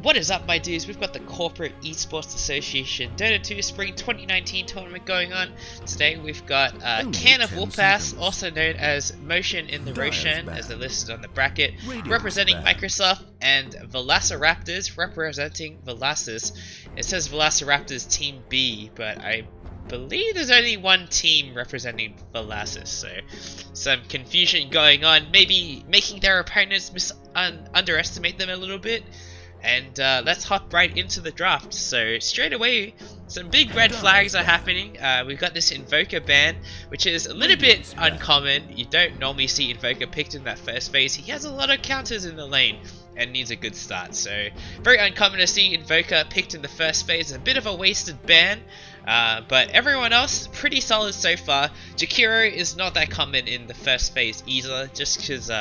What is up, my dudes? We've got the Corporate Esports Association Dota 2 Spring 2019 tournament going on. Today we've got Can of Warpass, also known as Motion in the Roshan, as they're listed on the bracket, representing Microsoft, and ValassiRaptors, representing Valassis. It says ValassiRaptors Team B, but I believe there's only one team representing Valassis, so some confusion going on, maybe making their opponents underestimate them a little bit. And let's hop right into the draft. So straight away, some big red flags are happening. We've got this Invoker ban, which is a little bit uncommon. You don't normally see Invoker picked in that first phase. He has a lot of counters in the lane and needs a good start. So very uncommon to see Invoker picked in the first phase. A bit of a wasted ban. But everyone else, pretty solid so far. Jakiro is not that common in the first phase either, just because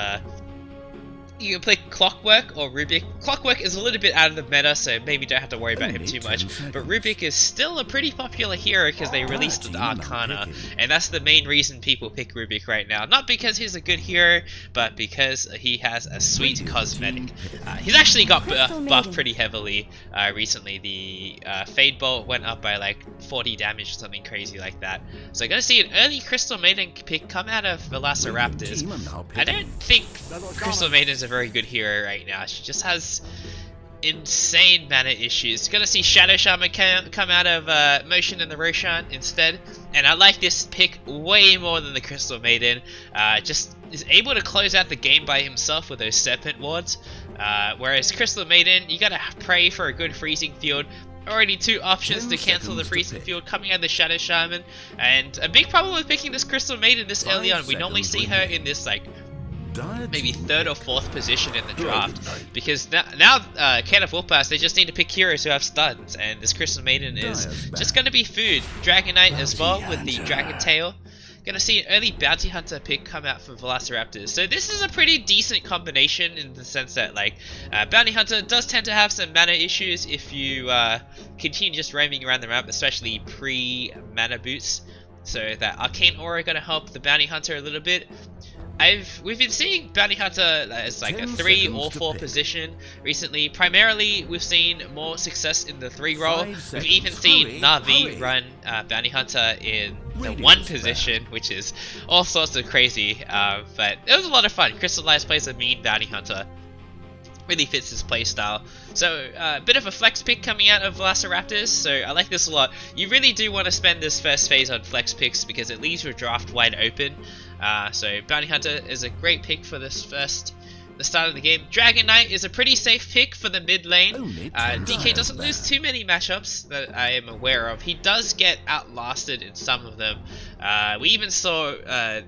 you can play Clockwork or Rubik. Clockwork is a little bit out of the meta, so maybe don't have to worry about him too much. But Rubik is still a pretty popular hero because they released the Arcana, and that's the main reason people pick Rubik right now. Not because he's a good hero, but because he has a sweet cosmetic. He's actually got buffed pretty heavily recently. The Fade Bolt went up by like 40 damage or something crazy like that. So gonna see an early Crystal Maiden pick come out of ValassiRaptors. I don't think Crystal Maiden is a very good hero right now. She just has insane mana issues. Gonna see Shadow Shaman come out of Motion in the Roshan instead, and I like this pick way more than the Crystal Maiden. Just is able to close out the game by himself with those Serpent Wards, whereas Crystal Maiden, you gotta pray for a good freezing field. Already two options to cancel the freezing field coming out of the Shadow Shaman, and a big problem with picking this Crystal Maiden this early on. We normally see her in this like maybe third or fourth position in the draft, because now Can of Warpass, they just need to pick heroes who have stuns, and this Crystal Maiden is just going to be food. Dragon Knight as well with the Dragon Tail. Gonna see an early Bounty Hunter pick come out from ValassiRaptors. So this is a pretty decent combination in the sense that like Bounty Hunter does tend to have some mana issues if you continue just roaming around the map, especially pre-mana boots. So that Arcane Aura gonna help the Bounty Hunter a little bit. We've been seeing Bounty Hunter as like a 3 or 4 position recently. Primarily, we've seen more success in the 3 role. We've even seen Na'Vi run Bounty Hunter in the 1 position, which is all sorts of crazy. But it was a lot of fun. Crystallize plays a mean Bounty Hunter. Really fits his playstyle. So a bit of a flex pick coming out of ValassiRaptors, so I like this a lot. You really do want to spend this first phase on flex picks because it leaves your draft wide open. So Bounty Hunter is a great pick for this the start of the game. Dragon Knight is a pretty safe pick for the mid lane. DK doesn't lose too many matchups that I am aware of. He does get outlasted in some of them. We even saw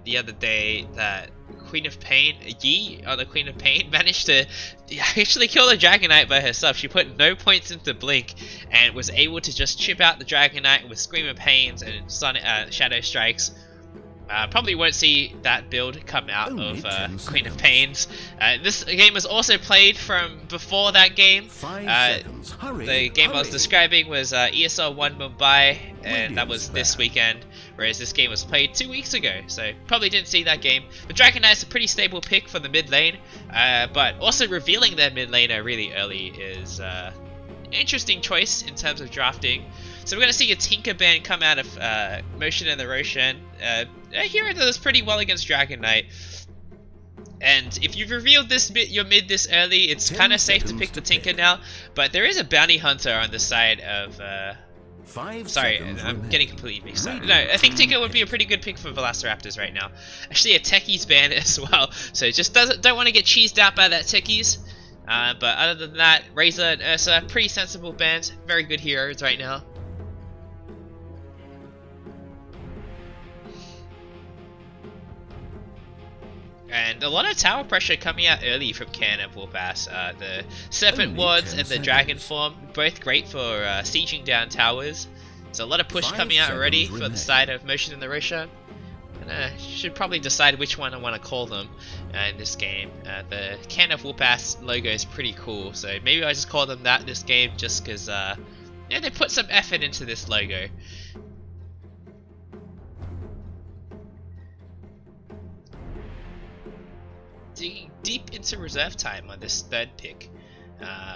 the other day that Queen of Pain, Yi, or the Queen of Pain, managed to actually kill the Dragon Knight by herself. She put no points into Blink and was able to just chip out the Dragon Knight with Scream of Pains and Shadow Strikes. Probably won't see that build come out of Queen of Pains. This game was also played from before that game. The game I was describing was ESL 1 Mumbai, and that was this weekend, whereas this game was played 2 weeks ago, so probably didn't see that game. But Dragon Knight's a pretty stable pick for the mid lane, but also revealing their mid laner really early is an interesting choice in terms of drafting. So we're going to see a Tinker ban come out of Motion in the Roshan. A hero that does pretty well against Dragon Knight. And if you've revealed your mid this early, it's kind of safe to pick the Tinker now. But there is a Bounty Hunter on the side of... sorry, I'm getting completely mixed up. No, I think Tinker would be a pretty good pick for ValassiRaptors right now. Actually, a Techies ban as well. So just don't want to get cheesed out by that Techies. But other than that, Razor and Ursa, pretty sensible bans. Very good heroes right now. And a lot of tower pressure coming out early from Can of Warpass. The Serpent Wards and the Dragon Form, both great for sieging down towers. So a lot of push coming out already for the side of Motion in the Roshan. And I should probably decide which one I want to call them in this game. The Can of Warpass logo is pretty cool, so maybe I just call them that this game just because yeah, they put some effort into this logo. Digging deep into reserve time on this third pick.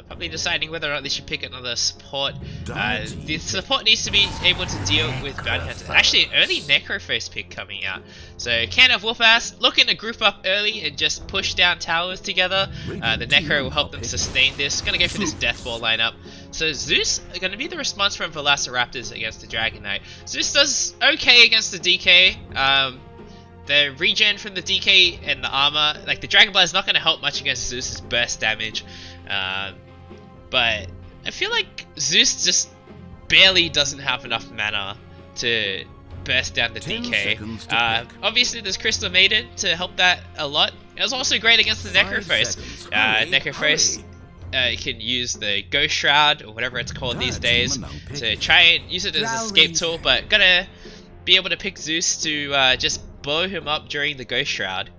Probably deciding whether or not they should pick another support. The support needs to be able to deal with Bounty Hunter. Actually, an early Necrophos pick coming out. So Can of Whoop-Ass looking to group up early and just push down towers together. The Necro will help them sustain this. Gonna go for this Death Ball lineup. So Zeus are going to be the response from ValassiRaptors against the Dragon Knight. Zeus does okay against the DK. The regen from the DK and the armor, like the Dragon Blade is not going to help much against Zeus's burst damage. But I feel like Zeus just barely doesn't have enough mana to burst down the DK. Obviously there's Crystal Maiden to help that a lot. It was also great against the Necrophos. Necrophos can use the Ghost Shroud or whatever it's called these days to try and use it as an escape tool, but gotta be able to pick Zeus to just blow him up during the Ghost Shroud.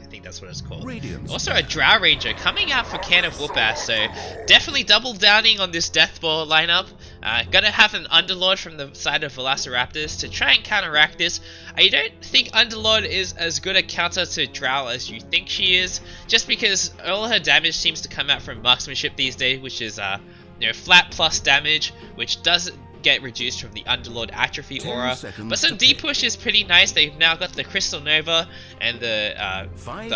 I think that's what it's called. Also a Drow Ranger coming out for Can of Whoop-Ass, so definitely double downing on this Death Ball lineup. Gonna have an Underlord from the side of ValassiRaptors to try and counteract this. I don't think Underlord is as good a counter to Drow as you think she is, just because all her damage seems to come out from marksmanship these days, which is you know, flat plus damage, which doesn't get reduced from the Underlord atrophy aura. But some deep push is pretty nice. They've now got the Crystal Nova and the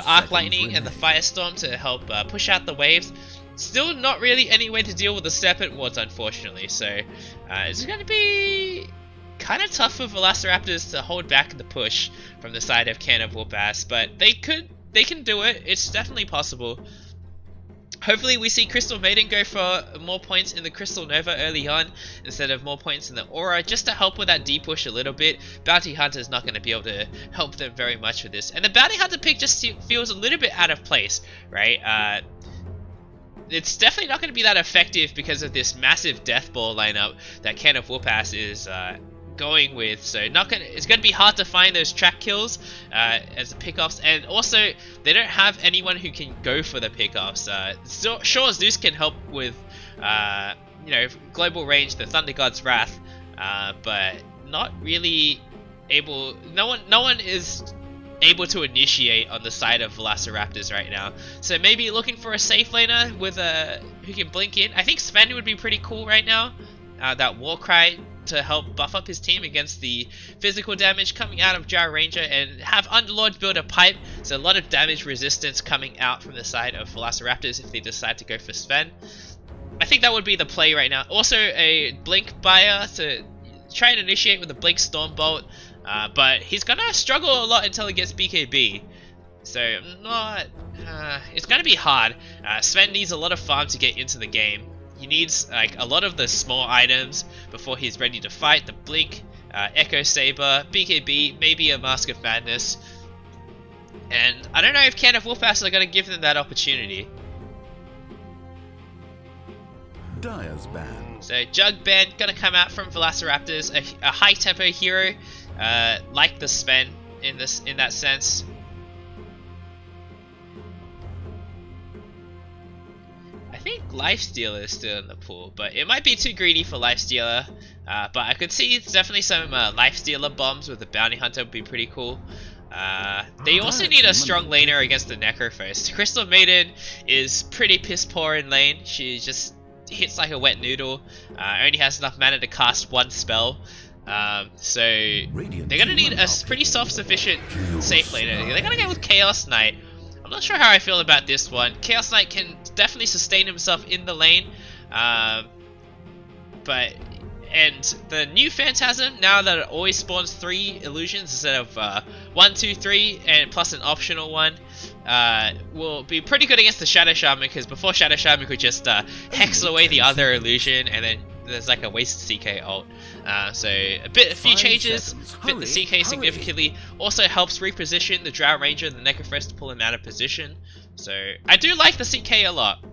Arc Lightning and the Firestorm to help push out the waves. Still not really any way to deal with the Serpent Wards, unfortunately, so it's going to be kind of tough for ValassiRaptors to hold back the push from the side of Can of Whoop-Ass, but they can do it. It's definitely possible. Hopefully we see Crystal Maiden go for more points in the Crystal Nova early on instead of more points in the Aura, just to help with that deep push a little bit. Bounty Hunter is not going to be able to help them very much with this, and the Bounty Hunter pick just feels a little bit out of place, right? It's definitely not going to be that effective because of this massive Death Ball lineup that Can of Whoop-Ass is going with, so it's going to be hard to find those track kills as the pickoffs, and also they don't have anyone who can go for the pickoffs. Sure, Zeus can help with you know, global range, the Thunder God's Wrath, but not really able. No one is able to initiate on the side of ValassiRaptors right now, so maybe looking for a safe laner with who can blink in. I think Sven would be pretty cool right now. That Warcry to help buff up his team against the physical damage coming out of Drow Ranger, and have Underlord build a pipe, so a lot of damage resistance coming out from the side of ValassiRaptors if they decide to go for Sven. I think that would be the play right now. Also a Blink Buyer to try and initiate with a Blink Stormbolt, but he's gonna struggle a lot until he gets BKB. So it's gonna be hard. Sven needs a lot of farm to get into the game. He needs like a lot of the small items before he's ready to fight. The Blink, Echo Saber, BKB, maybe a Mask of Madness. And I don't know if Can of Whoop-Ass are going to give them that opportunity. Dire's Band. So Jug Band going to come out from ValassiRaptors, a high tempo hero, like the Sven in that sense. I think Lifestealer is still in the pool, but it might be too greedy for Lifestealer. But I could see definitely some Lifestealer bombs with the Bounty Hunter would be pretty cool. They also need a strong laner against the Necrophos. Crystal Maiden is pretty piss poor in lane. She just hits like a wet noodle. Only has enough mana to cast one spell. So they're gonna need a pretty self-sufficient safe laner. They're gonna go with Chaos Knight. I'm not sure how I feel about this one. Chaos Knight can definitely sustain himself in the lane, and the new Phantasm, now that it always spawns 3 illusions instead of 1, 2, 3, and plus an optional one, will be pretty good against the Shadow Shaman, because before Shadow Shaman could just hex away the other illusion, and then there's like a wasted CK ult. So a few changes, fit the CK significantly, also helps reposition the Drow Ranger and the Necrophos to pull him out of position. So I do like the CK a lot.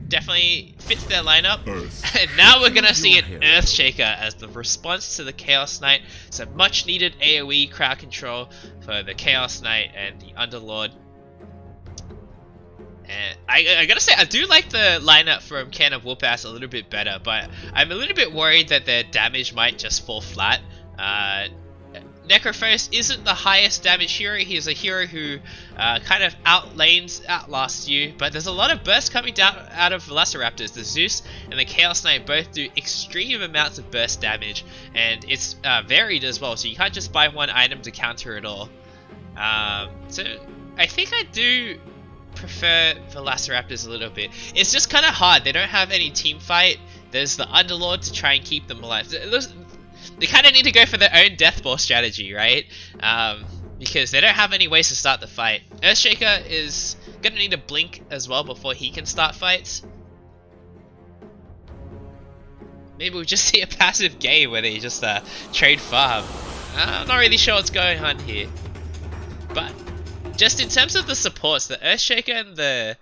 Definitely fits their lineup. And now we're gonna see an Earthshaker as the response to the Chaos Knight. So much needed AoE crowd control for the Chaos Knight and the Underlord. And I gotta say, I do like the lineup from Can of Whoop-Ass a little bit better, but I'm a little bit worried that their damage might just fall flat. Necrophos isn't the highest damage hero. He's a hero who kind of outlasts you, but there's a lot of bursts coming down out of ValassiRaptors. The Zeus and the Chaos Knight both do extreme amounts of burst damage, and it's varied as well, so you can't just buy one item to counter it all. So I think I do prefer ValassiRaptors a little bit. It's just kind of hard. They don't have any team fight. There's the Underlord to try and keep them alive. They kind of need to go for their own death ball strategy, right? Because they don't have any ways to start the fight. Earthshaker is gonna need to blink as well before he can start fights. Maybe we'll just see a passive game where they just trade farm. I'm not really sure what's going on here. But just in terms of the supports, the Earthshaker and the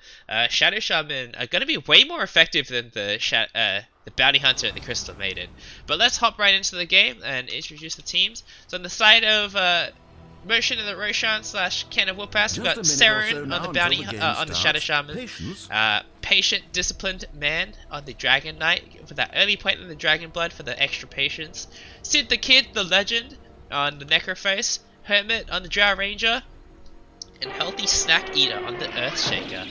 Shadow Shaman are going to be way more effective than the Bounty Hunter and the Crystal Maiden. But let's hop right into the game and introduce the teams. So on the side of Motion and the Roshan / Can of Whoopass, we've got Seren on the Bounty on the Shadow Shaman, Patient Disciplined Man on the Dragon Knight for that early point in the Dragon Blood for the extra patience, Sid the Kid the Legend on the Necrophos, Hermit on the Drow Ranger, and Healthy Snack Eater on the Earthshaker.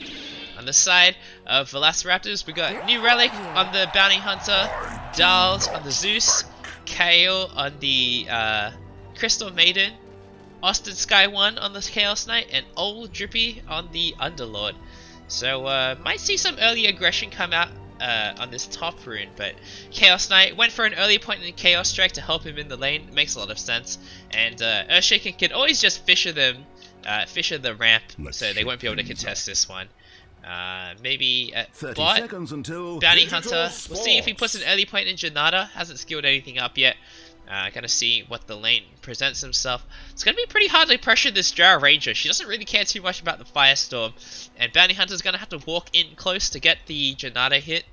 On the side of ValassiRaptors, we got New Relic on the Bounty Hunter, Darls on the Zeus, Kale on the Crystal Maiden, Austin Sky 1 on the Chaos Knight, and Old Drippy on the Underlord. So might see some early aggression come out on this top rune, but Chaos Knight went for an early point in Chaos Strike to help him in the lane. It makes a lot of sense, and Earthshaker can always just fisher them. Fisher the ramp, so they won't be able to contest this one. Maybe at bot, Bounty Hunter. We'll see if he puts an early point in Janata. Hasn't skilled anything up yet. Gonna see what the lane presents himself. It's gonna be pretty hard to pressure this Drow Ranger. She doesn't really care too much about the Firestorm, and Bounty Hunter's gonna have to walk in close to get the Janata hit.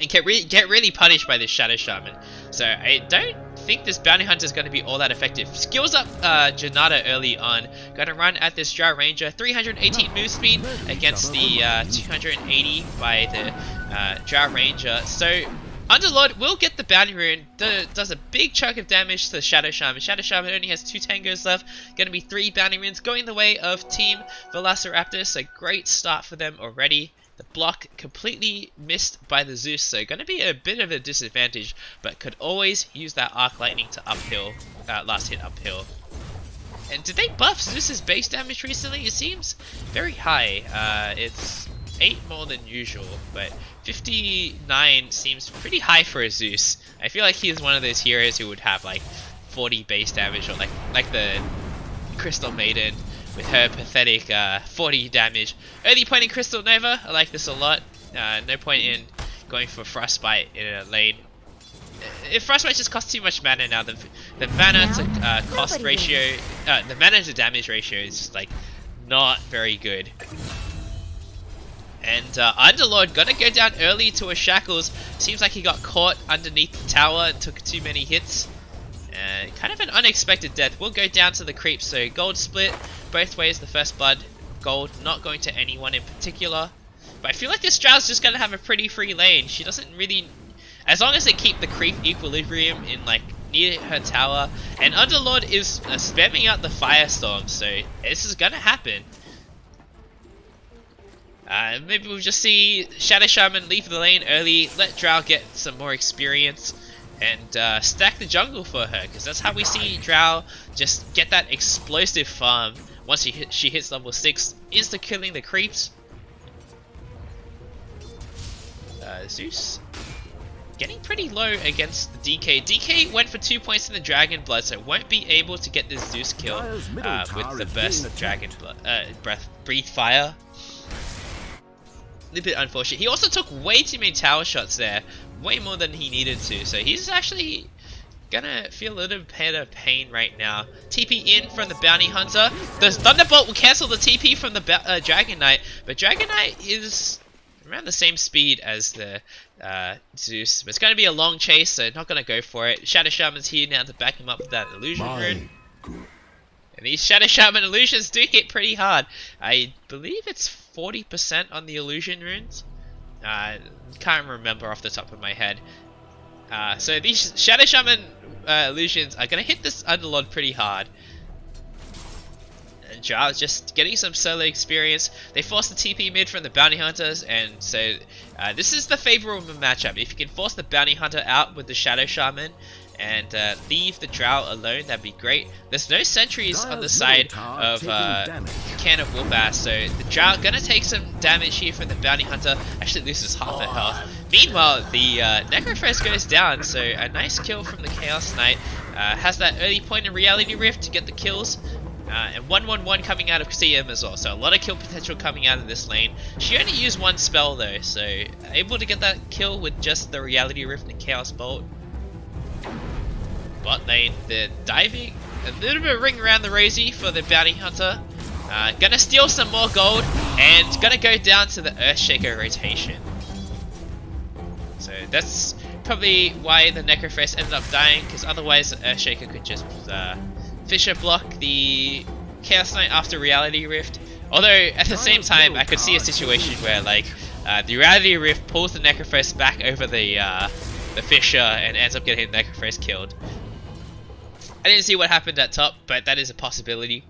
And get really punished by this Shadow Shaman. So I don't think this Bounty Hunter is going to be all that effective. Skills up Janata early on. Going to run at this Drow Ranger. 318 move speed against the 280 by the Drow Ranger. So Underlord will get the Bounty Rune. Does a big chunk of damage to Shadow Shaman. Shadow Shaman only has 2 tangos left. Going to be 3 Bounty Runes going the way of Team ValassiRaptors. So great start for them already. The block completely missed by the Zeus, so going to be a bit of a disadvantage, but could always use that Arc Lightning to uphill, last hit uphill. And did they buff Zeus's base damage recently? It seems very high. It's 8 more than usual, but 59 seems pretty high for a Zeus. I feel like he is one of those heroes who would have like 40 base damage, or like the Crystal Maiden with her pathetic 40 damage. Early point in Crystal Nova, I like this a lot. No point in going for Frostbite in a lane. If Frostbite just costs too much mana now, the mana to cost ratio, the mana to damage ratio is just like not very good. And Underlord gonna go down early to a Shackles. Seems like he got caught underneath the tower and took too many hits. Kind of an unexpected death. We'll go down to the creeps, so gold split both ways. The first blood, gold, not going to anyone in particular. But I feel like this Drow's just gonna have a pretty free lane. She doesn't really, as long as they keep the creep equilibrium in like near her tower. And Underlord is spamming out the Firestorm, so this is gonna happen. Maybe we'll just see Shadow Shaman leave the lane early, let Drow get some more experience, and stack the jungle for her, because that's how we see Drow just get that explosive farm once she hits level 6, insta-killing the creeps. Zeus getting pretty low against the DK. DK went for 2 points in the Dragon Blood, so won't be able to get this Zeus kill with the burst of Dragon Blood, Breathe Fire. A little bit unfortunate. He also took way too many tower shots there, way more than he needed to, so he's actually gonna feel a little bit of pain right now. TP in from the Bounty Hunter. The Thunderbolt will cancel the TP from the Dragon Knight, but Dragon Knight is around the same speed as the Zeus. But it's gonna be a long chase, so not gonna go for it. Shadow Shaman's here now to back him up with that illusion rune. And these Shadow Shaman illusions do hit pretty hard. I believe it's 40% on the illusion runes. Can't remember off the top of my head. So these Shadow Shaman illusions are going to hit this Underlord pretty hard. And Drow is just getting some solo experience. They force the TP mid from the Bounty Hunters, and so this is the favorable matchup. If you can force the Bounty Hunter out with the Shadow Shaman and leave the Drow alone, that'd be great. There's no sentries on the side of Can of Whoop-Ass, so the Drow gonna take some damage here from the Bounty Hunter. Actually loses half her health. Meanwhile, the Necrophos goes down, so a nice kill from the Chaos Knight. Has that early point in Reality Rift to get the kills. And 1-1-1 coming out of CM as well, so a lot of kill potential coming out of this lane. She only used one spell though, so able to get that kill with just the Reality Rift and Chaos Bolt. Bot lane, they're diving, a little bit of ring around the rosy for the Bounty Hunter. Gonna steal some more gold, and gonna go down to the Earthshaker rotation. So that's probably why the Necrophos ended up dying, because otherwise the Earthshaker could just Fisher block the Chaos Knight after Reality Rift. Although at the same time, I could see a situation where like the Reality Rift pulls the Necrophos back over the Fisher and ends up getting the Necrophos killed. I didn't see what happened at top, but that is a possibility.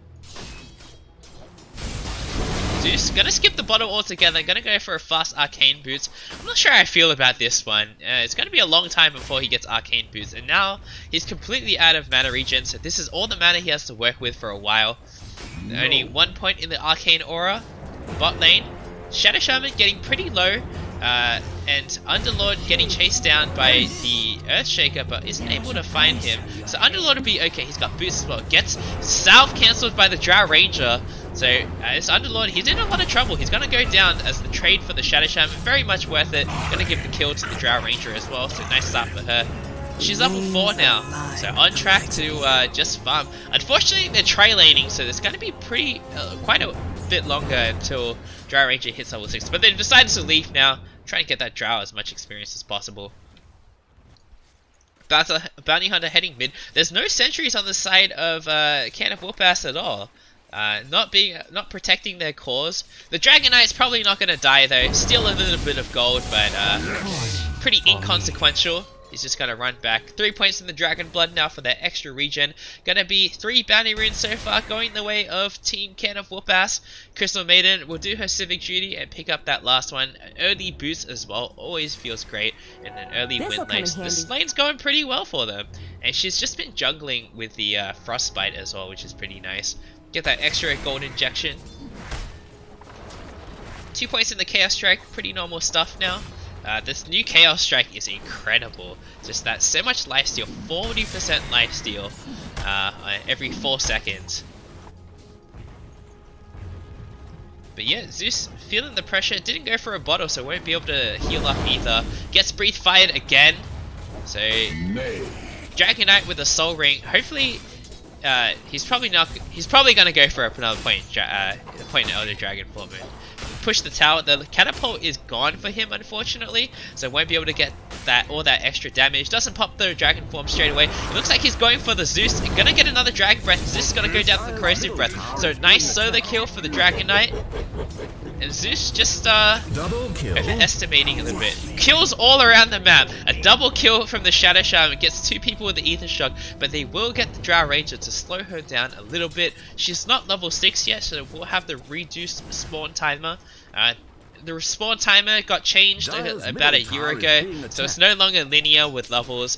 Zeus gonna skip the bottom altogether, gonna go for a fast Arcane Boots. I'm not sure how I feel about this one. It's gonna be a long time before he gets Arcane Boots, and now he's completely out of mana regen, so this is all the mana he has to work with for a while. Only 1 point in the Arcane Aura. Bot lane, Shadow Shaman getting pretty low, and Underlord getting chased down by the Earthshaker, but isn't able to find him. So Underlord will be okay, he's got boots as well. Gets South cancelled by the Drow Ranger. So this Underlord, he's in a lot of trouble. He's going to go down as the trade for the Shadow Shaman. Very much worth it. Going to give the kill to the Drow Ranger as well. So nice start for her. She's level 4 now. So on track to just farm. Unfortunately, they're tri-laning, so it's going to be quite a bit longer until Drow Ranger hits level 6. But they've decided to leave now. Try and get that Drow as much experience as possible. Bounty Hunter heading mid. There's no sentries on the side of Can of Whoop-Ass at all. Not protecting their cause. The Dragon Knight's probably not going to die though. Steal a little bit of gold, but pretty inconsequential. He's just going to run back. 3 points in the Dragon Blood now for their extra regen. Going to be 3 bounty runes so far, going the way of Team Can of Whoop-Ass. Crystal Maiden will do her civic duty and pick up that last one. Early boost as well, always feels great. And an early win lane. This lane's going pretty well for them. And she's just been jungling with the Frostbite as well, which is pretty nice. Get that extra gold injection. 2 points in the Chaos Strike, pretty normal stuff now. This new Chaos Strike is incredible. Just that so much lifesteal, 40% lifesteal every 4 seconds. But yeah, Zeus feeling the pressure, didn't go for a bottle, so won't be able to heal up either. Gets breathe fired again. So Dragon Knight with a Soul Ring. Hopefully he's probably gonna go for another point in Elder Dragon Full Moon. Push the tower. The catapult is gone for him, unfortunately, so won't be able to get all that extra damage. Doesn't pop the Dragon Form straight away. It looks like he's going for the Zeus. Gonna get another Dragon Breath. Zeus is gonna go down to the Corrosive Breath. So nice solo kill for the Dragon Knight. And Zeus just overestimating a little bit. Kills all around the map. A double kill from the Shadow Shaman. Gets 2 people with the Ether Shock, but they will get the Drow Ranger to slow her down a little bit. She's not level 6 yet, so we'll have the reduced spawn timer. The spawn timer got changed about a year ago, so it's no longer linear with levels.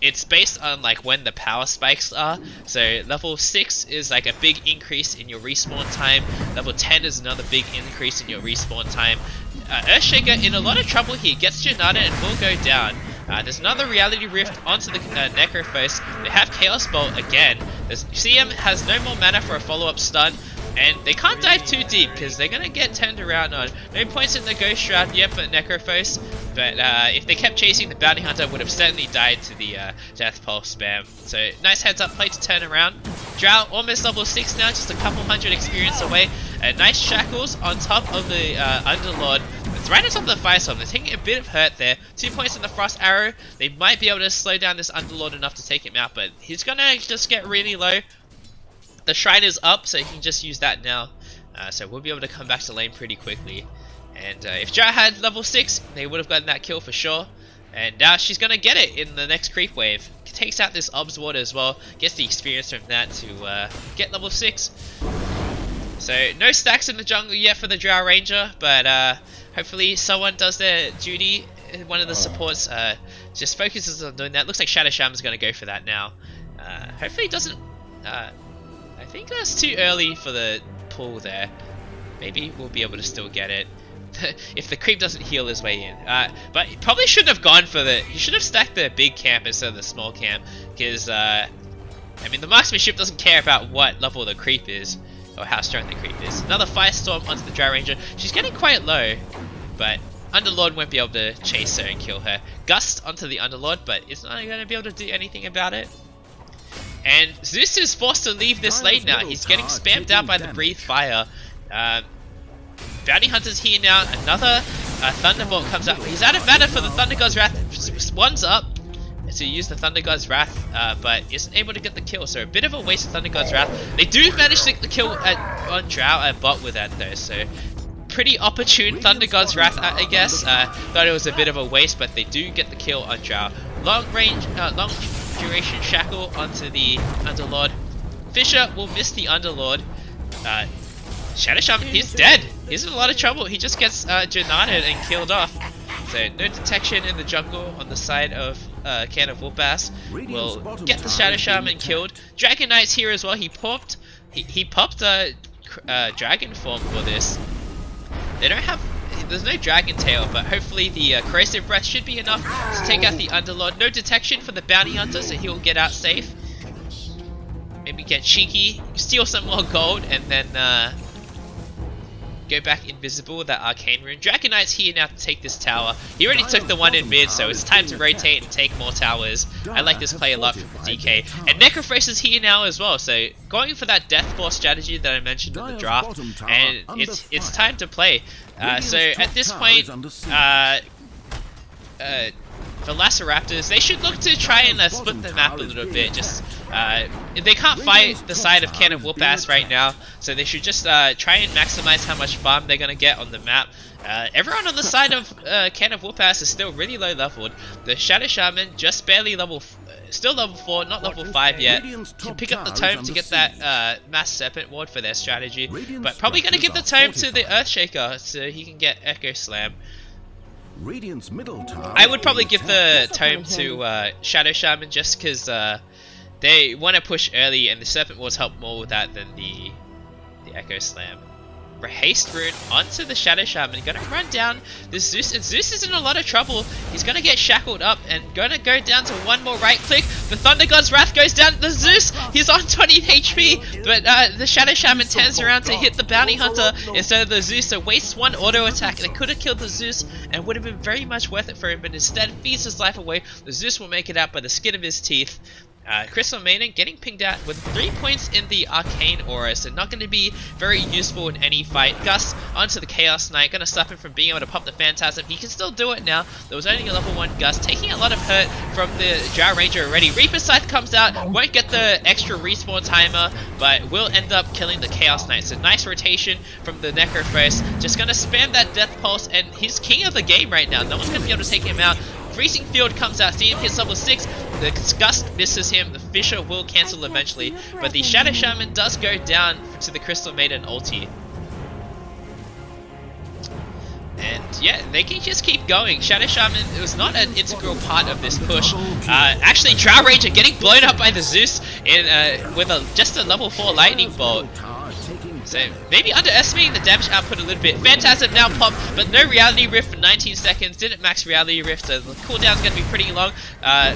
It's based on like when the power spikes are. So level 6 is like a big increase in your respawn time. Level 10 is another big increase in your respawn time. Earthshaker in a lot of trouble here. Gets Janata and will go down. There's another Reality Rift onto the Necrophos. They have Chaos Bolt again. CM has no more mana for a follow-up stun. And they can't dive too deep because they're going to get turned around on. No points in the Ghost Shroud yet for Necrophos. But if they kept chasing, the Bounty Hunter would have certainly died to the Death Pulse spam. So nice heads up play to turn around. Drow almost level 6 now, just a couple hundred experience away. Nice Shackles on top of the Underlord. It's right on top of the Firestorm. They're taking a bit of hurt there. 2 points in the Frost Arrow. They might be able to slow down this Underlord enough to take him out, but he's going to just get really low. The Shrine is up, so he can just use that now. So we'll be able to come back to lane pretty quickly. And if Drow had level 6, they would have gotten that kill for sure. And now she's gonna get it in the next creep wave. Takes out this Obs Water as well. Gets the experience from that to get level 6. So no stacks in the jungle yet for the Drow Ranger, but hopefully someone does their duty. One of the supports just focuses on doing that. Looks like Shadow Shaman's gonna go for that now. Hopefully it doesn't... I think that's too early for the pull there. Maybe we'll be able to still get it. If the creep doesn't heal his way in. But he probably shouldn't have gone for the... He should have stacked the big camp instead of the small camp. Because, I mean, the marksmanship doesn't care about what level the creep is. Or how strong the creep is. Another Firestorm onto the Drow Ranger. She's getting quite low. But Underlord won't be able to chase her and kill her. Gust onto the Underlord, but it's not going to be able to do anything about it. And Zeus is forced to leave this lane now. He's getting spammed out by the Breathe Fire. Bounty Hunter's here now. Another Thunderbolt comes up. He's out of mana for the Thunder God's Wrath. One's up to use the Thunder God's Wrath, but isn't able to get the kill. So a bit of a waste of Thunder God's Wrath. They do manage to get the kill on Drow at bot with that though. So pretty opportune Thunder God's Wrath, I guess. Thought it was a bit of a waste, but they do get the kill on Drow. Long range, long duration Shackle onto the Underlord. Fisher will miss the Underlord. Shadow Shaman, he's dead. He's in a lot of trouble. He just gets Janarded and killed off. So no detection in the jungle on the side of Can of Whoopass. Will get the Shadow Shaman killed. Dragon Knight's here as well. He popped dragon form for this. They don't have... There's no Dragon Tail, but hopefully the Corrosive Breath should be enough to take out the Underlord. No detection for the Bounty Hunter, so he'll get out safe. Maybe get cheeky, steal some more gold, and then go back invisible with that Arcane Rune. Dragon Knight's here now to take this tower. He already took the one in mid, so it's time to rotate and take more towers. I like this play a lot from DK. And Necrophrace is here now as well, so going for that Death Force strategy that I mentioned in the draft, and it's time to play. So at this point, ValassiRaptors, they should look to try and split the map a little bit. Just they can't fight the side of Can of Whoopass right now, so they should just try and maximize how much farm they're gonna get on the map. Everyone on the side of Can of Whoopass is still really low leveled. The Shadow Shaman just barely still level 4, not level 5 yet. Can pick up the tome to get that Mass Serpent Ward for their strategy, but probably gonna give the tome to the Earthshaker so he can get Echo Slam. I would probably give the tome to Shadow Shaman just because they want to push early, and the Serpent Wards help more with that than the Echo Slam. Haste Rune onto the Shadow Shaman, gonna run down the Zeus, and Zeus is in a lot of trouble. He's gonna get shackled up and gonna go down to one more right click. The Thunder God's Wrath goes down to the Zeus. He's on 20 HP, but the Shadow Shaman turns around to hit the Bounty Hunter instead of the Zeus, so wastes one auto attack. That could have killed the Zeus and would have been very much worth it for him, but instead feeds his life away. The Zeus will make it out by the skin of his teeth. Crystal Maiden getting pinged out with 3 points in the Arcane Aura, so not going to be very useful in any fight. Gus onto the Chaos Knight, going to stop him from being able to pop the Phantasm. He can still do it now. There was only a level 1 Gus, taking a lot of hurt from the Drow Ranger already. Reaper's Scythe comes out, won't get the extra respawn timer, but will end up killing the Chaos Knight. So nice rotation from the Necrophrace, just going to spam that Death Pulse, and he's king of the game right now. No one's going to be able to take him out. Freezing Field comes out, CM hits level 6, the Gust misses him, the Fisher will cancel eventually, but the Shadow Shaman does go down to the Crystal Maiden ulti. And yeah, they can just keep going. Shadow Shaman was not an integral part of this push. Actually, Drow Ranger getting blown up by the Zeus with just a level 4 Lightning Bolt. So maybe underestimating the damage output a little bit. Phantasm now popped, but no Reality Rift for 19 seconds. Didn't max Reality Rift, so the cooldown's going to be pretty long.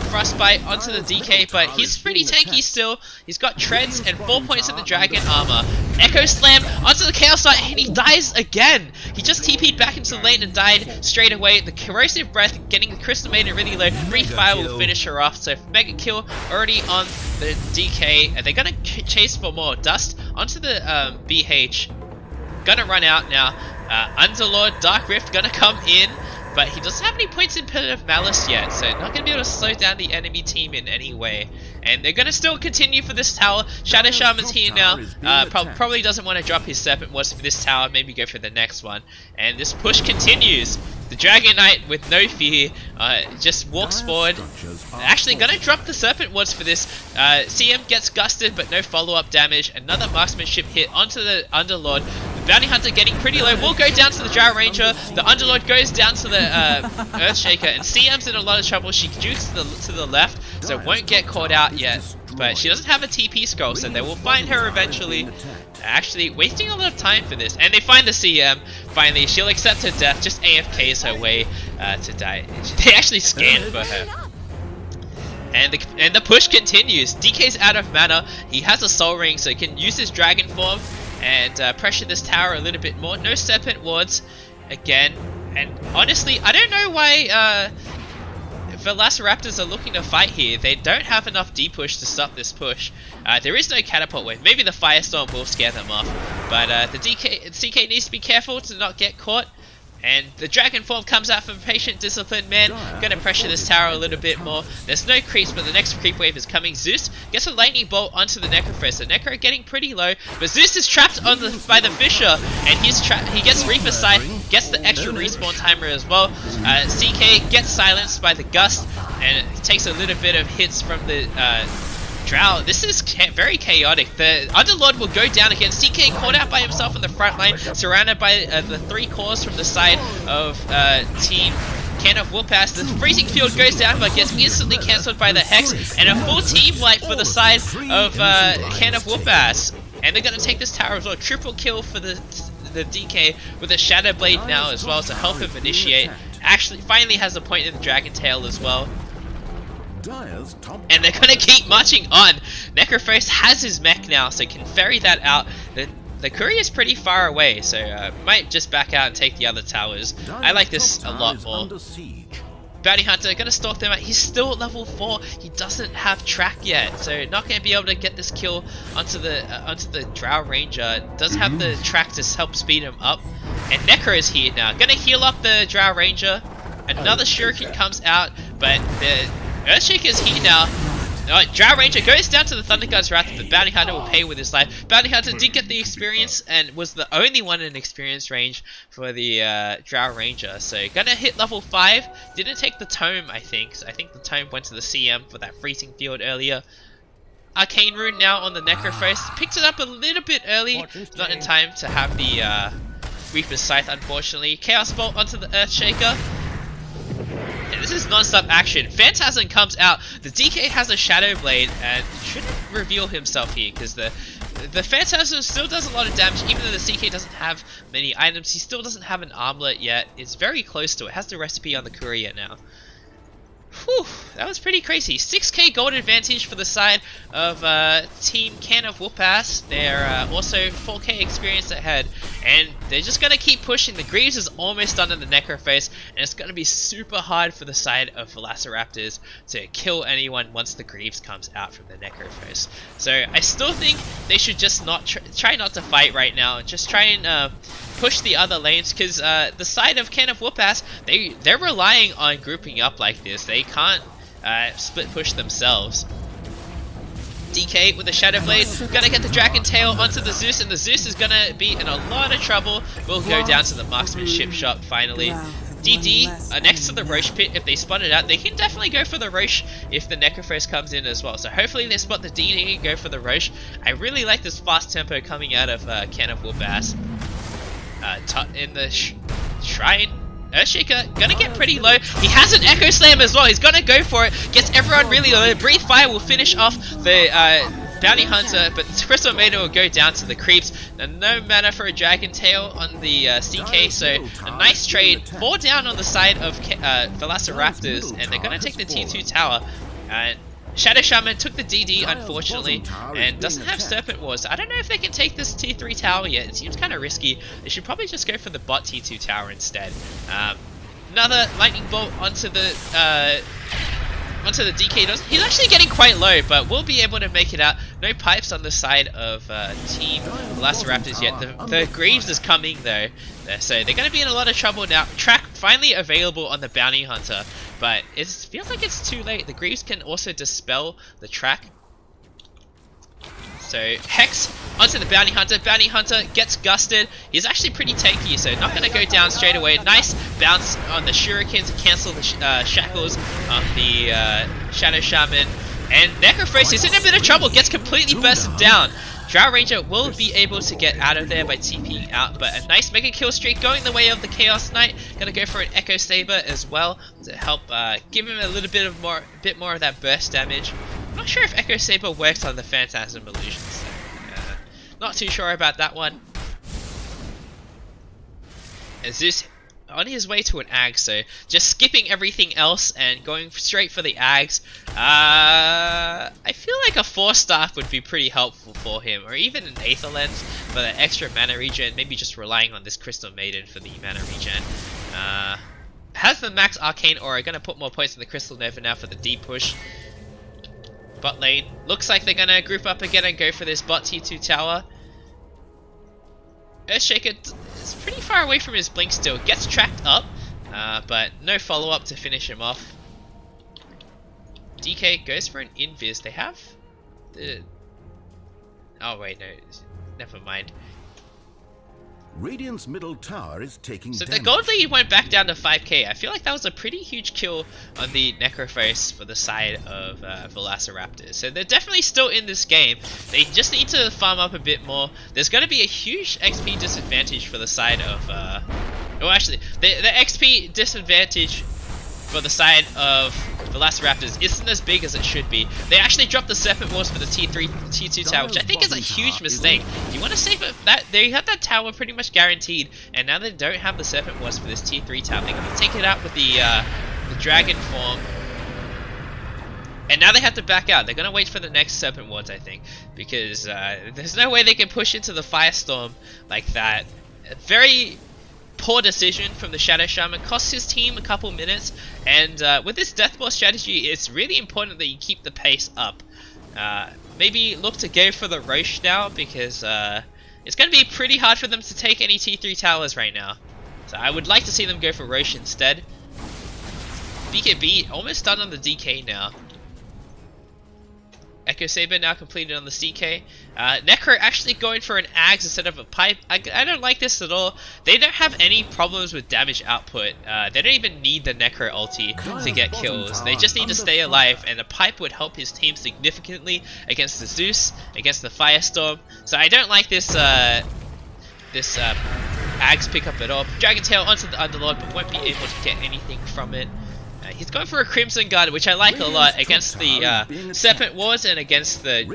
Frostbite onto the DK, but he's pretty tanky still. He's got Treads and 4 points of the Dragon Armor. Echo Slam onto the Chaos Knight, and he dies again. He just TP'd back into the lane and died straight away. The Corrosive Breath getting the Crystal Maiden really low. Breathe Fire will finish her off, so Mega Kill already on the DK. And they're going to chase for more. Dust onto the BH. Gonna run out now. Underlord, Dark Rift gonna come in, but he doesn't have any points in Penitent of Malice yet, so not gonna be able to slow down the enemy team in any way. And they're gonna still continue for this tower. Shadow Shaman's here now. Probably doesn't want to drop his Serpent Wards for this tower, maybe go for the next one. And this push continues. the Dragon Knight with no fear just walks forward. Actually gonna drop the Serpent Wards for this. CM gets gusted but no follow-up damage. Another marksmanship hit onto the Underlord. The Bounty Hunter getting pretty low. Will go down to the Drow Ranger. The Underlord goes down to the Earthshaker, and CM's in a lot of trouble. She jukes to the left, so won't get caught out yet. But she doesn't have a TP scroll, so they will find her eventually. Actually wasting a lot of time for this, and they find the CM. Finally, she'll accept her death, just AFKs her way to die. They actually scanned for her. And the push continues. DK's out of mana. He has a Soul Ring, so he can use his Dragon Form and pressure this tower a little bit more. No Serpent Wards again. And honestly, I don't know why ValassiRaptors are looking to fight here. They don't have enough D-push to stop this push. There is no catapult wave. Maybe the Firestorm will scare them off. But the CK needs to be careful to not get caught. And the Dragon Form comes out from Patient Disciplined Man. Gonna pressure this tower a little bit more. There's no creeps, but the next creep wave is coming. Zeus gets a lightning bolt onto the Necrophist. The Necro getting pretty low, but Zeus is trapped on by the Fisher, and he gets Reaper Sight, gets the extra respawn timer as well. CK gets silenced by the Gust, and takes a little bit of hits from the Drow. This is very chaotic. The Underlord will go down again. CK caught out by himself in the front line, surrounded by the 3 cores from the side of Team Can of Whoopass. The freezing field goes down, but gets instantly cancelled by the Hex, and a full team wipe for the side of Can of Whoopass. And they're gonna take this tower as well. Triple kill for the DK with a Shadow Blade now as well to help him initiate. Actually, finally has a point in the Dragon Tail as well. And they're gonna keep marching on. Necrophos has his mech now, so can ferry that out. The courier is pretty far away, so might just back out and take the other towers. I like this a lot more. Bounty Hunter gonna stalk them out. He's still at level 4. He doesn't have track yet, so not gonna be able to get this kill onto the Drow Ranger. Does have the track to help speed him up. And Necro is here now. Gonna heal up the Drow Ranger. Another Shuriken comes out, but the Earthshaker is here now. Alright, Drow Ranger goes down to the Thunder God's Wrath, but Bounty Hunter will pay with his life. Bounty Hunter did get the experience and was the only one in experience range for the Drow Ranger. So gonna hit level 5. Didn't take the tome, I think. So I think the tome went to the CM for that freezing field earlier. Arcane Rune now on the Necrophos. Picked it up a little bit early. Not in time to have the Reaper's Scythe, unfortunately. Chaos Bolt onto the Earthshaker. And this is non-stop action. Phantasm comes out. The DK has a Shadow Blade and shouldn't reveal himself here because the Phantasm still does a lot of damage. Even though the CK doesn't have many items, he still doesn't have an armlet yet. It's very close to it. Has the recipe on the courier now. Whew, that was pretty crazy. 6k gold advantage for the side of Team Can of Whoopass. They're also 4k experience ahead, and they're just going to keep pushing. The Greaves is almost done in the Necrophos, and it's going to be super hard for the side of ValassiRaptors to kill anyone once the Greaves comes out from the Necrophos. So I still think they should just not try not to fight right now. Just try and push the other lanes, because the side of Can of Whoopass, they're relying on grouping up like this. They can't split push themselves. DK with a Shadow Blade, gonna get the Dragon Tail onto the Zeus, and the Zeus is gonna be in a lot of trouble. We'll go down to the Marksmanship shop finally. DD next to the Roche pit. If they spot it out, they can definitely go for the Roche if the Necrophos comes in as well. So hopefully they spot the DD and go for the Roche. I really like this fast tempo coming out of Can of Whoopass. In the Shrine, Earthshaker gonna get pretty low. He has an Echo Slam as well. He's gonna go for it. Gets everyone really low. Breathe Fire will finish off the Bounty Hunter, but Crystal Maiden will go down to the creeps. And no mana for a Dragon Tail on the CK, so a nice trade. 4 down on the side of ValassiRaptors, and they're gonna take the T2 tower. Shadow Shaman took the DD, unfortunately, and doesn't have Serpent Wars. I don't know if they can take this T3 tower yet. It seems kind of risky. They should probably just go for the bot T2 tower instead. Another Lightning Bolt onto the DK. He's actually getting quite low, but we'll be able to make it out. No pipes on the side of Team ValassiRaptors yet. The Greaves is coming though, so they're going to be in a lot of trouble now. Track finally available on the Bounty Hunter, but it feels like it's too late. The Greaves can also dispel the track. So Hex onto the Bounty Hunter. Bounty Hunter gets gusted. He's actually pretty tanky, so not going to go down straight away. Nice bounce on the Shuriken to cancel the shackles on the Shadow Shaman. And Necrophos is in a bit of trouble, gets completely bursted down. Drow Ranger will be able to get out of there by TPing out, but a nice mega kill streak going the way of the Chaos Knight. Gonna go for an Echo Saber as well to help give him a little bit more of that burst damage. I'm not sure if Echo Saber works on the Phantasm Illusions. So, not too sure about that one. And Zeus on his way to an Ag, so just skipping everything else and going straight for the Ags. I feel like a 4-star would be pretty helpful for him, or even an Aether Lens for the extra mana regen, maybe just relying on this Crystal Maiden for the mana regen. Has the max Arcane Aura, gonna put more points in the Crystal Nova now for the deep push. Bot lane, looks like they're gonna group up again and go for this bot T2 tower. Earthshaker is pretty far away from his blink still, gets tracked up, but no follow-up to finish him off. DK goes for an invis. They have the... Oh wait, no, never mind. Radiant's middle tower is taking So damage. the gold lead went back down to 5k. I feel like that was a pretty huge kill on the Necrophos for the side of ValassiRaptors. So they're definitely still in this game. They just need to farm up a bit more. There's going to be a huge XP disadvantage for the side of... well, actually, the XP disadvantage for the side of ValassiRaptors isn't as big as it should be. They actually dropped the Serpent Wars for the T3, T2 tower, which I think is a huge mistake. You want to save it, they had that tower pretty much guaranteed, and now they don't have the Serpent Wars for this T3 tower. They're going to take it out with the Dragon form. And now they have to back out. They're going to wait for the next Serpent Wards, I think, because there's no way they can push into the Firestorm like that. Very poor decision from the Shadow Shaman, costs his team a couple minutes, and with this Deathball strategy, it's really important that you keep the pace up. Maybe look to go for the Roche now, because it's going to be pretty hard for them to take any T3 towers right now. So I would like to see them go for Roche instead. BKB almost done on the DK now. Echo Saber now completed on the CK. Necro actually going for an Ags instead of a Pipe. I don't like this at all. They don't have any problems with damage output. They don't even need the Necro ulti to get kills. They just need to stay alive, and a Pipe would help his team significantly against the Zeus, against the Firestorm. So I don't like this Ags pickup at all. Dragon Tail onto the Underlord, but won't be able to get anything from it. He's going for a Crimson Guard, which I like a lot against the Serpent Wars and against the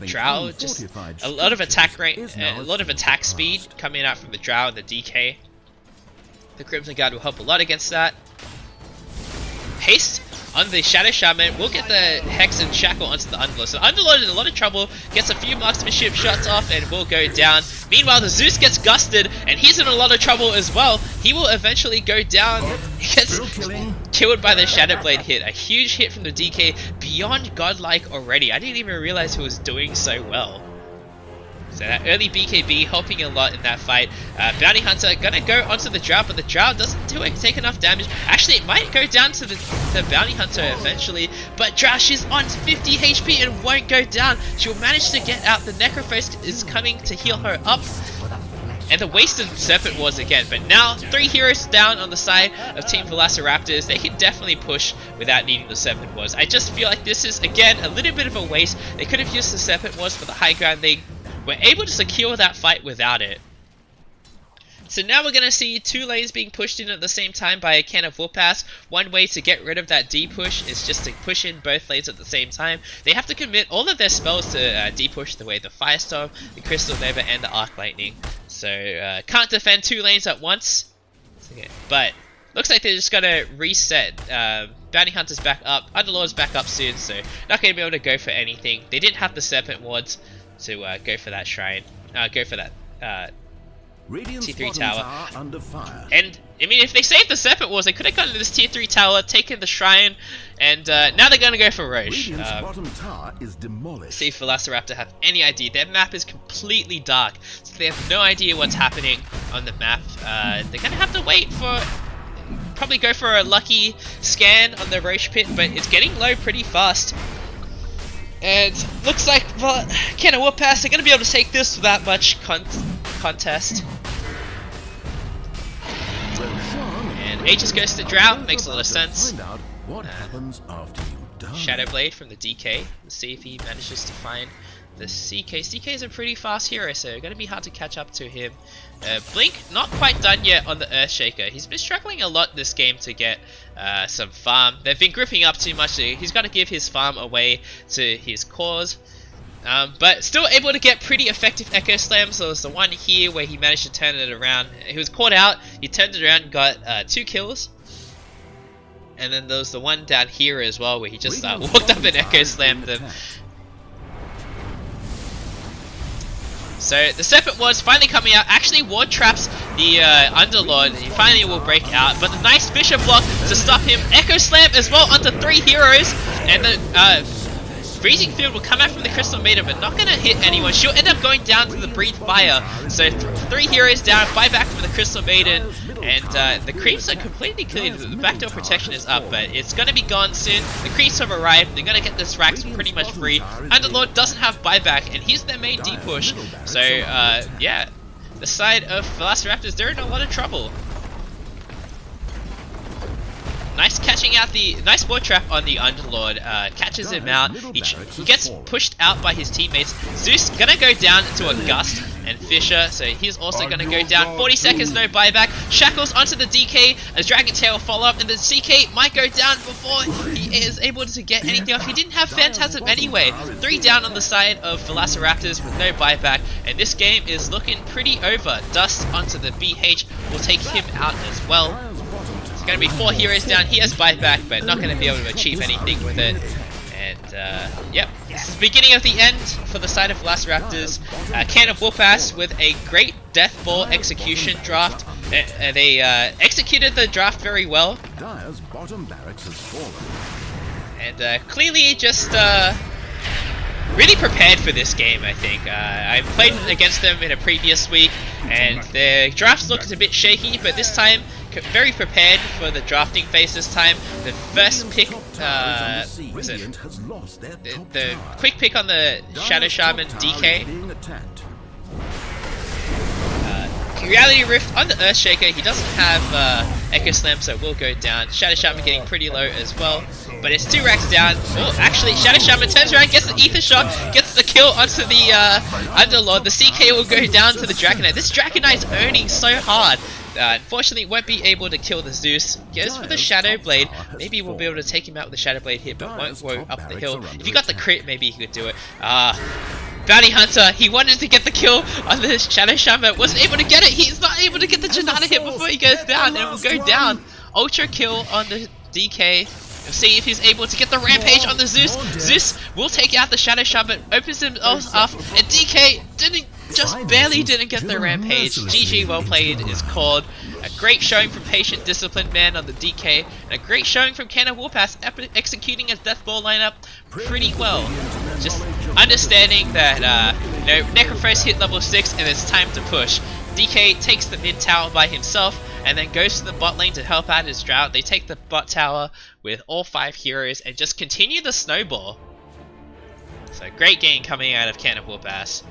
Drow. Just a lot of attack rate, a lot of attack speed coming out from the Drow and the DK. The Crimson Guard will help a lot against that. Haste on the Shadow Shaman will get the Hex and Shackle onto the Underlord. So the Underlord is in a lot of trouble, gets a few marksmanship shots off and will go down. Meanwhile, the Zeus gets gusted and he's in a lot of trouble as well. He will eventually go down. He gets killed by the Shadow Blade hit. A huge hit from the DK, beyond godlike already. I didn't even realize he was doing so well. So that early BKB helping a lot in that fight. Bounty Hunter gonna go onto the Drow, but the Drow doesn't take enough damage. Actually, it might go down to the Bounty Hunter eventually, but Drow, she's on 50 HP and won't go down. She'll manage to get out. The Necrophos is coming to heal her up. And the wasted Serpent Wars again, but now 3 heroes down on the side of Team ValassiRaptors. They can definitely push without needing the Serpent Wars. I just feel like this is, again, a little bit of a waste. They could have used the Serpent Wars for the high ground. They were able to secure that fight without it. So now we're going to see 2 lanes being pushed in at the same time by a Can of Whoop-Ass. One way to get rid of that D-push is just to push in both lanes at the same time. They have to commit all of their spells to D-push the way the Firestorm, the Crystal Nova, and the Arc Lightning. So can't defend 2 lanes at once. Okay. But looks like they're just going to reset. Bounty Hunter's back up, Underlord's back up soon, so not going to be able to go for anything. They didn't have the Serpent Wards to go for that shrine, go for that T3 tower. Under fire. And I mean, if they saved the Serpent Wars, they could have gotten to this tier 3 tower, taken the shrine, and now they're gonna go for Roche. Bottom tower is demolished. See if ValassiRaptor have any idea. Their map is completely dark, so they have no idea what's happening on the map. They're gonna have to wait for, probably go for a lucky scan on the Roche pit, but it's getting low pretty fast. And looks like, well, Ken and Whoop-Ass are going to be able to take this without much contest. And H just goes to Drought, makes a lot of sense. What happens after you die? Shadow Blade from the DK. Let's see if he manages to find the CK. CK is a pretty fast hero, so going to be hard to catch up to him. Blink, not quite done yet on the Earthshaker. He's been struggling a lot this game to get some farm. They've been gripping up too much, so he's got to give his farm away to his cause. But still able to get pretty effective Echo Slams. So there's the one here where he managed to turn it around. He was caught out, he turned it around and got 2 kills. And then there was the one down here as well where he just walked up and Echo Slammed them. So the Serpent Ward's finally coming out, actually ward traps the Underlord, and he finally will break out. But the nice Bishop block to stop him. Echo Slam as well onto 3 heroes, and the Freezing Field will come out from the Crystal Maiden, but not going to hit anyone. She'll end up going down to the Breathe Fire. So 3 heroes down, 5 back from the Crystal Maiden, and the creeps are completely cleared. The backdoor protection is up, but it's going to be gone soon. The creeps have arrived. They're going to get this Rax pretty much free. Underlord doesn't have buyback, and he's their main D push. So yeah, the side of ValassiRaptors, they're in a lot of trouble. Nice catching out the nice board trap on the Underlord, catches him out. He gets pushed out by his teammates. Zeus gonna go down to a Gust, and Fisher, so he's also gonna go down. 40 seconds, no buyback. Shackles onto the DK, a Dragon Tail follow up, and the CK might go down before he is able to get anything off. He didn't have Phantasm anyway. 3 down on the side of ValassiRaptors with no buyback, and this game is looking pretty over. Dust onto the BH will take him out as well. Going to be 4 heroes down. He has buyback, but not going to be able to achieve anything with it. And yep, this is the beginning of the end for the side of ValassiRaptors. Can of Whoop-Ass with a great Death Ball execution draft. They executed the draft very well. Dire's bottom barracks has fallen. And clearly just really prepared for this game, I think. I played against them in a previous week, and their drafts looked a bit shaky, but this time very prepared for the drafting phase this time. The first pick, was it the quick pick on the Shadow Shaman DK. Reality Rift on the Earthshaker, he doesn't have Echo Slam, so it will go down. Shadow Shaman getting pretty low as well, but it's 2 racks down. Oh, actually, Shadow Shaman turns around, gets the Ether Shot, gets the kill onto the Underlord. The CK will go down to the Dragonite. This Dragonite is earning so hard. Unfortunately, won't be able to kill the Zeus. Goes for the Shadow Blade. Maybe we'll be able to take him out with the Shadow Blade here, but won't go up the hill. If you got the crit, maybe he could do it. Bounty Hunter, he wanted to get the kill on the Shadow Shaman, wasn't able to get it. He's not able to get the Janata hit before he goes down, and it will go down. Ultra kill on the DK. We'll see if he's able to get the Rampage on the Zeus. Zeus will take out the Shadow Shaman, opens himself up, and DK barely didn't get the Rampage. GG, well played is called. A great showing from Patient Disciplined Man on the DK, and a great showing from Ken of Whoop-Ass executing his Death Ball lineup pretty well. Just understanding that Necrophos hit level 6 and it's time to push. DK takes the mid tower by himself and then goes to the bot lane to help out his Drought. They take the bot tower with all 5 heroes and just continue the snowball. So great game coming out of Ken of Whoop-Ass.